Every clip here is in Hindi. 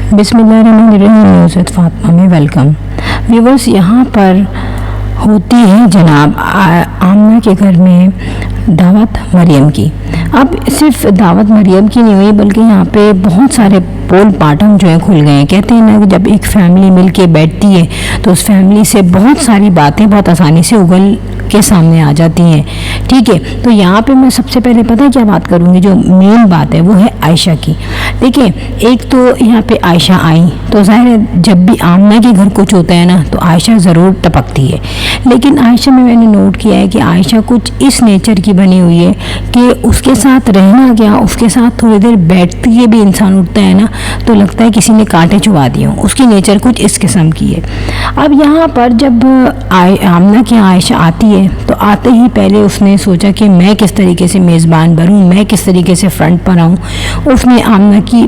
बिस्मिल्लाहिर्रहमानिर्रहीम। न्यूज़ विद फातिमा में वेलकम। व्यूवर्स, यहाँ पर होती है जनाब आमना के घर में दावत मरियम की। अब सिर्फ दावत मरियम की नहीं हुई बल्कि यहाँ पे बहुत सारे पोल पार्टन जो है खुल गए हैं। कहते हैं ना कि जब एक फैमिली मिल के बैठती है तो उस फैमिली से बहुत सारी बातें बहुत आसानी से उगल के सामने आ जाती हैं। ठीक है, तो यहाँ पे मैं सबसे पहले पता है क्या बात करूँगी, जो मेन बात है वो है आयशा की। देखिए, एक तो यहाँ पे आयशा आई तो जाहिर है जब भी आमना के घर कुछ होता है ना तो आयशा ज़रूर टपकती है। लेकिन आयशा में मैंने नोट किया है कि आयशा कुछ इस नेचर की बनी हुई है कि उसके साथ रहना क्या, उसके साथ थोड़ी देर बैठती है भी इंसान उठता है ना तो लगता है किसी ने कांटे चुभा दिए हों। उसकी नेचर कुछ इस किस्म की है। अब यहाँ पर जब आमना की आयशा आती है तो आते ही पहले उसने सोचा कि मैं किस तरीके से मेज़बान बनूं, मैं किस तरीके से फ्रंट पर आऊँ। उसने आमना की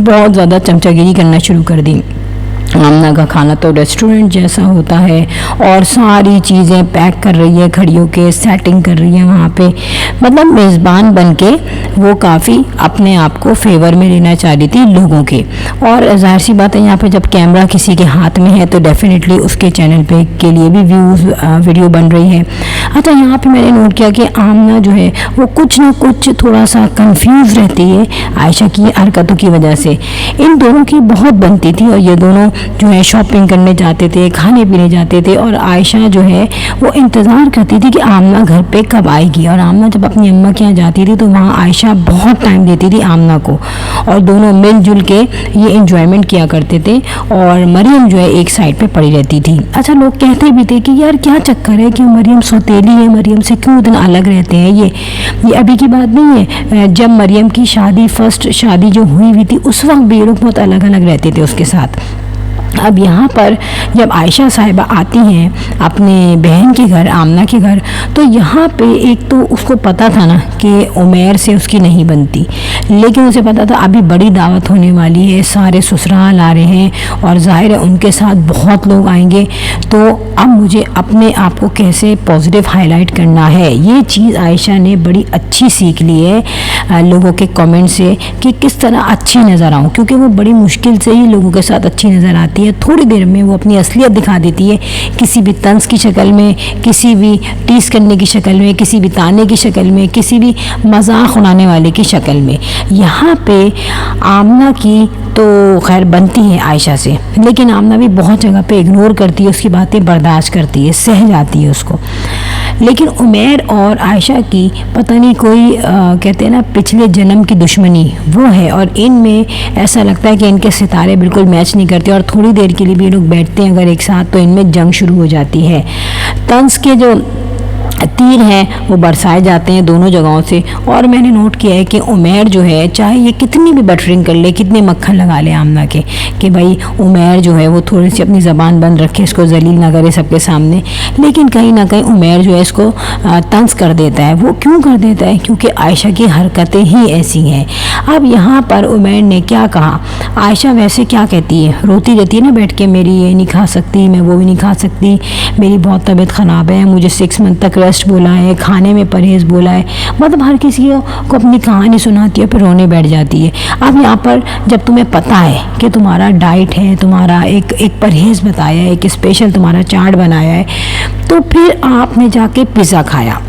बहुत ज़्यादा चमचागिरी करना शुरू कर दी। आमना का खाना तो रेस्टोरेंट जैसा होता है और सारी चीज़ें पैक कर रही है, खड़ी होके सेटिंग कर रही है वहाँ पे। मतलब मेज़बान बन के वो काफ़ी अपने आप को फेवर में लेना चाह रही थी लोगों के। और जाहिर सी बात है यहाँ पे जब कैमरा किसी के हाथ में है तो डेफिनेटली उसके चैनल पे के लिए भी व्यूज़ वीडियो बन रही है। अच्छा, यहाँ पे मैंने नोट किया कि आमना जो है वो कुछ ना कुछ थोड़ा सा कंफ्यूज रहती है आयशा की हरकतों की वजह से। इन दोनों की बहुत बनती थी और ये दोनों जो है शॉपिंग करने जाते थे, खाने पीने जाते थे और आयशा जो है वो इंतज़ार करती थी कि आमना घर पे कब आएगी। और आमना जब अपनी अम्मा के यहाँ जाती थी तो वहाँ आयशा बहुत टाइम देती थी आमना को और दोनों मिलजुल के ये इंजॉयमेंट किया करते थे और मरियम जो है एक साइड पे पड़ी रहती थी। अच्छा, लोग कहते भी थे कि यार क्या चक्कर है कि मरियम सौतेली है, मरियम से क्यों इतना अलग रहते हैं। ये अभी की बात नहीं है। जब मरियम की शादी फर्स्ट शादी जो हुई थी उस वक्त भी ये लोग बहुत अलग अलग रहते थे उसके साथ। अब यहाँ पर जब आयशा साहिबा आती हैं अपने बहन के घर, आमना के घर, तो यहाँ पे एक तो उसको पता था ना कि उमैर से उसकी नहीं बनती, लेकिन उसे पता था अभी बड़ी दावत होने वाली है, सारे ससुराल आ रहे हैं और जाहिर है उनके साथ बहुत लोग आएंगे। तो अब मुझे अपने आप को कैसे पॉजिटिव हाईलाइट करना है, ये चीज़ आयशा ने बड़ी अच्छी सीख ली है लोगों के कमेंट से कि किस तरह अच्छी नज़र आऊँ, क्योंकि वो बड़ी मुश्किल से ही लोगों के साथ अच्छी नज़र आती है। थोड़ी देर में वो अपनी असलियत दिखा देती है, किसी भी तंज की शक्ल में, किसी भी टीस करने की शक्ल में, किसी भी ताने की शक्ल में, किसी भी मजाक उड़ाने वाले की शक्ल में। यहाँ पे आमना की तो खैर बनती है आयशा से, लेकिन आमना भी बहुत जगह पे इग्नोर करती है, उसकी बातें बर्दाश्त करती है, सह जाती है उसको। लेकिन उमैर और आयशा की पता नहीं कोई कहते हैं ना पिछले जन्म की दुश्मनी वो है और इनमें ऐसा लगता है कि इनके सितारे बिल्कुल मैच नहीं करते और थोड़ी देर के लिए भी ये लोग बैठते हैं अगर एक साथ तो इनमें जंग शुरू हो जाती है। तंज के जो तीर हैं वो बरसाए जाते हैं दोनों जगहों से। और मैंने नोट किया है कि उमैर जो है चाहे ये कितनी भी बटरिंग कर ले, कितने मक्खन लगा ले आमना के कि भाई उमैर जो है वो थोड़ी सी अपनी ज़बान बंद रखे, इसको जलील ना करे सबके सामने, लेकिन कहीं ना कहीं उमैर जो है इसको तंज कर देता है। वो क्यों कर देता है? क्योंकि आयशा की हरकतें ही ऐसी हैं। अब यहाँ पर उमैर ने क्या कहा, आयशा वैसे क्या कहती है, रोती रहती है ना बैठ के, मेरी ये नहीं खा सकती, मैं वो भी नहीं खा सकती, मेरी बहुत तबीयत ख़राब है, मुझे 6 मंथ तक रेस्ट बोला है, खाने में परहेज़ बोला है। मतलब हर किसी को अपनी कहानी सुनाती है फिर रोने बैठ जाती है। अब यहाँ पर जब तुम्हें पता है कि तुम्हारा डाइट है, तुम्हारा एक परहेज़ बताया है, एक स्पेशल तुम्हारा चार्ट बनाया है, तो फिर आपने जाके पिज़्ज़ा खाया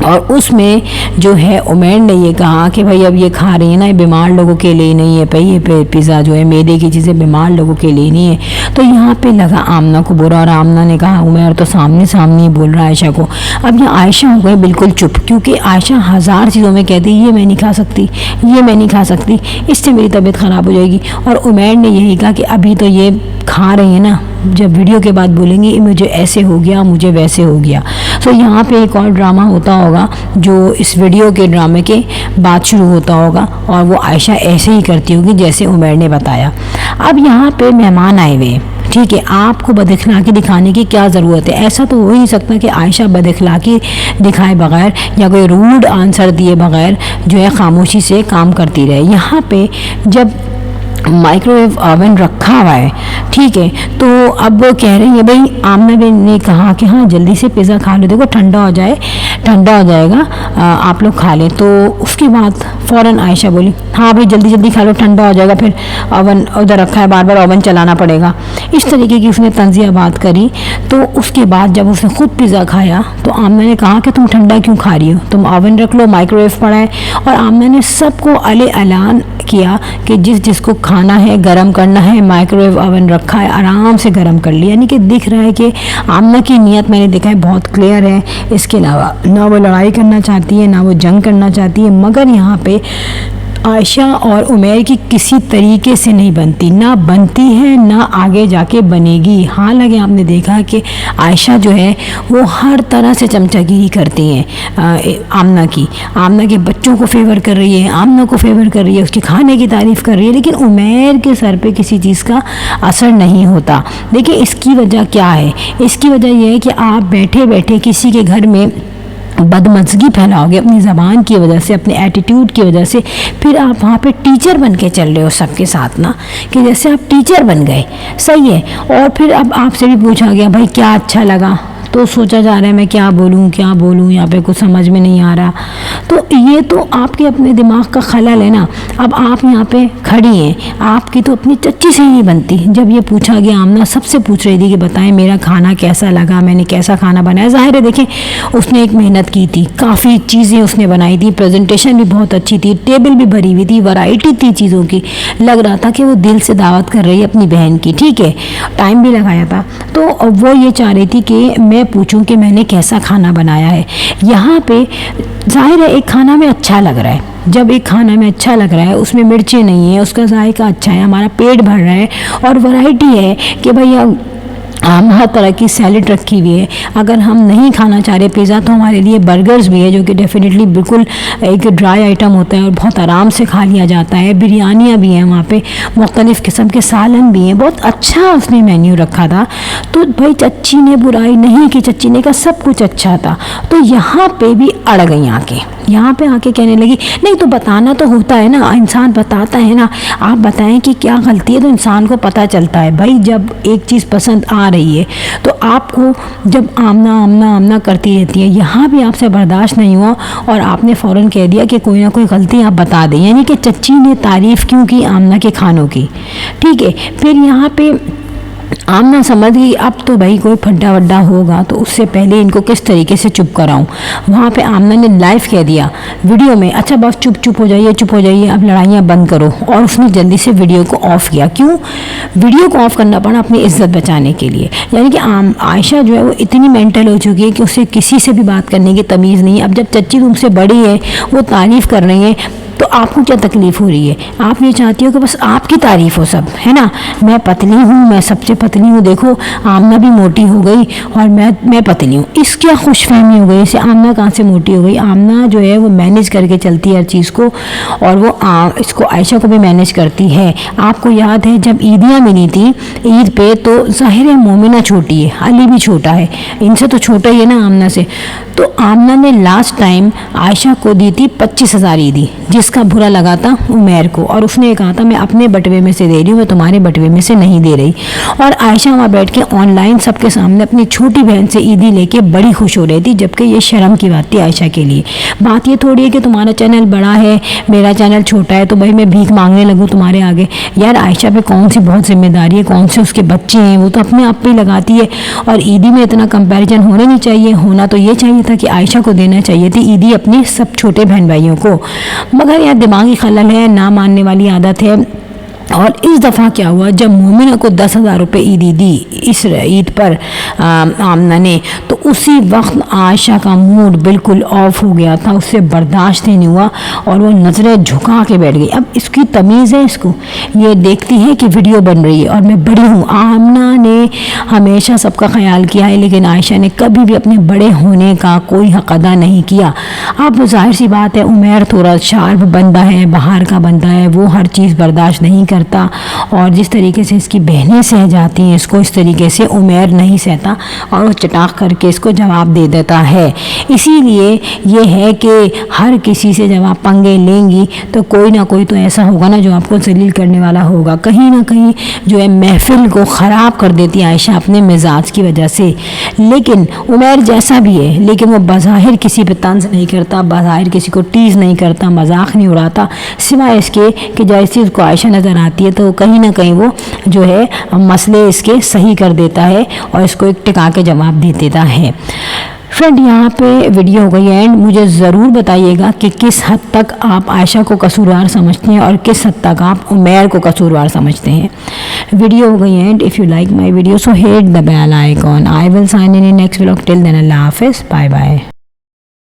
और उसमें जो है उमैर ने ये कहा कि भाई अब ये खा रही है ना, ये बीमार लोगों के लिए नहीं है, भाई ये पिज़्ज़ा जो है मैदे की चीज़ें बीमार लोगों के लिए नहीं है। तो यहाँ पे लगा आमना को बुरा और आमना ने कहा उमैर तो सामने सामने ही बोल रहा है आयशा को। अब यहाँ आयशा हो गई बिल्कुल चुप, क्योंकि आयशा हज़ार चीज़ों में कहती ये मैं नहीं खा सकती, ये मैं नहीं खा सकती, इससे मेरी तबीयत ख़राब हो जाएगी। और उमैर ने यही कहा कि अभी तो ये खा रही है ना, जब वीडियो के बाद बोलेंगी मुझे ऐसे हो गया, मुझे वैसे हो गया। तो यहाँ पे एक और ड्रामा होता होगा जो इस वीडियो के ड्रामे के बाद शुरू होता होगा और वो आयशा ऐसे ही करती होगी जैसे उमैर ने बताया। अब यहाँ पे मेहमान आए हुए, ठीक है, आपको बदअखलाक़ी दिखाने की क्या ज़रूरत है? ऐसा तो हो ही नहीं सकता कि आयशा बदअखलाक़ी दिखाए बगैर या कोई रूड आंसर दिए बगैर जो है खामोशी से काम करती रहे। यहाँ पे जब माइक्रोवेव ओवन रखा हुआ है, ठीक है। तो अब कह रही है भाई, आमना ने कहा कि हाँ जल्दी से पिज़्ज़ा खा लो, देखो ठंडा हो जाएगा, आप लोग खा लें। तो उसके बाद फ़ौरन आयशा बोली हाँ भाई जल्दी जल्दी खा लो, ठंडा हो जाएगा, फिर ओवन उधर रखा है, बार बार ओवन चलाना पड़ेगा। इस तरीके की उसने तंज़िया बात करी। तो उसके बाद जब उसने खुद पिज़्ज़ा खाया तो आमना ने कहा कि तुम ठंडा क्यों खा रही हो, तुम ओवन रख लो, माइक्रोवेव पड़ा है। और आमना ने सबको ऐलान किया कि जिसको खाना है गरम करना है, माइक्रोवेव ओवन रखा है, आराम से गरम कर लिया। यानी कि दिख रहा है कि आमना की नीयत मैंने देखा है बहुत क्लियर है। इसके अलावा ना वो लड़ाई करना चाहती है, ना वो जंग करना चाहती है, मगर यहाँ पे आयशा और उमैर की किसी तरीके से नहीं बनती, ना बनती है ना आगे जाके बनेगी। हालांकि आपने देखा कि आयशा जो है वो हर तरह से चमचागिरी करती हैं आमना के बच्चों को फेवर कर रही है, आमना को फेवर कर रही है, उसके खाने की तारीफ़ कर रही है, लेकिन उमैर के सर पे किसी चीज़ का असर नहीं होता। देखिए इसकी वजह क्या है, इसकी वजह यह है कि आप बैठे बैठे किसी के घर में बदमज़गी फैलाओगे अपनी ज़बान की वजह से, अपने एटीट्यूड की वजह से, फिर आप वहाँ पे टीचर बन के चल रहे हो सबके साथ ना, कि जैसे आप टीचर बन गए। सही है। और फिर अब आपसे भी पूछा गया भाई क्या अच्छा लगा, तो सोचा जा रहा है मैं क्या बोलूँ, यहाँ पे कुछ समझ में नहीं आ रहा। तो ये तो आपके अपने दिमाग का खलल है ना। अब आप यहाँ पे खड़ी हैं, आपकी तो अपनी चच्ची से ही नहीं बनती। जब ये पूछा गया, आमना सबसे पूछ रही थी कि बताएं मेरा खाना कैसा लगा, मैंने कैसा खाना बनाया। ज़ाहिर है देखें उसने एक मेहनत की थी, काफ़ी चीज़ें उसने बनाई थी, प्रेजेंटेशन भी बहुत अच्छी थी, टेबल भी भरी हुई थी, वैरायटी थी चीज़ों की, लग रहा था कि वो दिल से दावत कर रही है अपनी बहन की। ठीक है, टाइम भी लगाया था। तो वो ये चाह रही थी कि मैं पूछूं कि मैंने कैसा खाना बनाया है। यहाँ पे जाहिर है एक खाना में अच्छा लग रहा है, जब एक खाना में अच्छा लग रहा है, उसमें मिर्चें नहीं है, उसका जायका अच्छा है, हमारा पेट भर रहा है और वैरायटी है कि भैया हर तरह की सैलड रखी हुई है। अगर हम नहीं खाना चाह रहे पिज़्ज़ा तो हमारे लिए बर्गर्स भी है, जो कि डेफिनेटली बिल्कुल एक ड्राई आइटम होता है और बहुत आराम से खा लिया जाता है। बिरयानियाँ भी हैं वहाँ पे, मुख्तलिफ़ किस्म के सालन भी हैं, बहुत अच्छा उसने मेन्यू रखा था। तो भाई चच्ची ने बुराई नहीं की, चच्ची ने कहा सब कुछ अच्छा था। तो यहाँ पे भी अड़ गई यहाँ पे आके कहने लगी नहीं तो बताना तो होता है ना, इंसान बताता है ना, आप बताएं कि क्या गलती है तो इंसान को पता चलता है। भाई जब एक चीज़ पसंद आ रही है तो आपको जब आमना करती रहती है, यहाँ भी आपसे बर्दाश्त नहीं हुआ और आपने फ़ौरन कह दिया कि कोई ना कोई गलती आप बता दें। यानी कि चच्ची ने तारीफ़ क्यों की आमना के खानों की। ठीक है, फिर यहाँ पे आमना समझ गई अब तो भाई कोई फड्डा वड्डा होगा, तो उससे पहले इनको किस तरीके से चुप कराऊं। वहाँ पे आमना ने लाइव कह दिया वीडियो में, अच्छा बस चुप हो जाइए, अब लड़ाइयाँ बंद करो। और उसने जल्दी से वीडियो को ऑफ़ किया। क्यों वीडियो को ऑफ़ करना पड़ा? अपनी इज्जत बचाने के लिए। यानी कि आयशा जो है वो इतनी मेंटल हो चुकी है कि उसे किसी से भी बात करने की तमीज़ नहीं है। अब जब चच्ची तुमसे बड़ी है, वो तारीफ़ कर रही है, तो आपको क्या तकलीफ़ हो रही है? आप ये चाहती हो कि बस आपकी तारीफ़ हो सब, है ना। मैं पतली हूँ, मैं सबसे पतली हूँ, देखो आमना भी मोटी हो गई और मैं पतली हूँ। इस क्या खुशफहमी हो गई इसे? आमना कहाँ से मोटी हो गई? आमना जो है वो मैनेज करके चलती है हर चीज़ को, और वो इसको आयशा को भी मैनेज करती है। आपको याद है जब ईदियाँ मिली थी ईद पे, तो ज़ाहिर है मोमिना छोटी है, अली भी छोटा है, इनसे तो छोटा ही है ना आमना से। तो आमना ने लास्ट टाइम आयशा को दी थी 25,000 ईदी, जिसका बुरा लगा था उमैर को, और उसने कहा था मैं अपने बटवे में से दे रही हूँ, मैं तुम्हारे बटवे में से नहीं दे रही। और आयशा वहाँ बैठ के ऑनलाइन सबके सामने अपनी छोटी बहन से ईदी लेके बड़ी खुश हो रही थी, जबकि ये शर्म की बात थी आयशा के लिए। बात ये थोड़ी है कि तुम्हारा चैनल बड़ा है, मेरा चैनल छोटा है, तो भाई मैं भीख मांगने लगूँ तुम्हारे आगे। यार आयशा पे कौन सी बहुत जिम्मेदारी है, कौन से उसके बच्चे हैं, वो तो अपने आप पे लगाती है। और ईदी में इतना कंपैरिजन होना नहीं चाहिए, होना तो ये चाहिए था कि आयशा को देना चाहिए थी ईदी अपने सब छोटे बहन भाइयों को। मगर यार दिमागी खलल है, ना मानने वाली आदत है। और इस दफ़ा क्या हुआ, जब मोमिना को 10,000 रुपये ईदी दी इस ईद पर आमना ने, तो उसी वक्त आयशा का मूड बिल्कुल ऑफ हो गया था, उससे बर्दाश्त ही नहीं हुआ और वो नज़रें झुका के बैठ गई। अब इसकी तमीज़ है, इसको ये देखती है कि वीडियो बन रही है और मैं बड़ी हूँ। आमना ने हमेशा सबका ख्याल किया है, लेकिन आयशा ने कभी भी अपने बड़े होने का कोई हक़ अदा नहीं किया। अब जाहिर सी बात है उमैर थोड़ा शार्प बंदा है, बाहर का बंदा है, वो हर चीज़ बर्दाश्त नहीं कर करता और जिस तरीके से इसकी बहनें सह जाती हैं इसको, इस तरीके से उमैर नहीं सहता और वो चटाक करके इसको जवाब दे देता है। इसीलिए ये है कि हर किसी से जब आप पंगे लेंगी तो कोई ना कोई तो ऐसा होगा ना जो आपको जलील करने वाला होगा। कहीं ना कहीं जो है महफिल को ख़राब कर देती है आयशा अपने मिजाज की वजह से। लेकिन उमैर जैसा भी है, लेकिन वो बज़ाहिर किसी पे तंज नहीं करता, बज़ाहिर किसी को टीज़ नहीं करता, मजाक नहीं उड़ाता, सिवाय इसके कि जैसे उसको आयशा नज़र आती है तो कहीं ना कहीं वो जो है मसले इसके सही कर देता है और इसको एक टिका के जवाब दे देता है। फ्रेंड, यहाँ पे वीडियो हो गई एंड मुझे ज़रूर बताइएगा कि किस हद तक आप आयशा को कसूरवार समझते हैं और किस हद तक आप उमैर को कसूरवार समझते हैं। वीडियो हो गई and if you like my video so hit the bell icon. I will sign in next vlog. Till then अल्लाह हाफिज़, बाय बाय।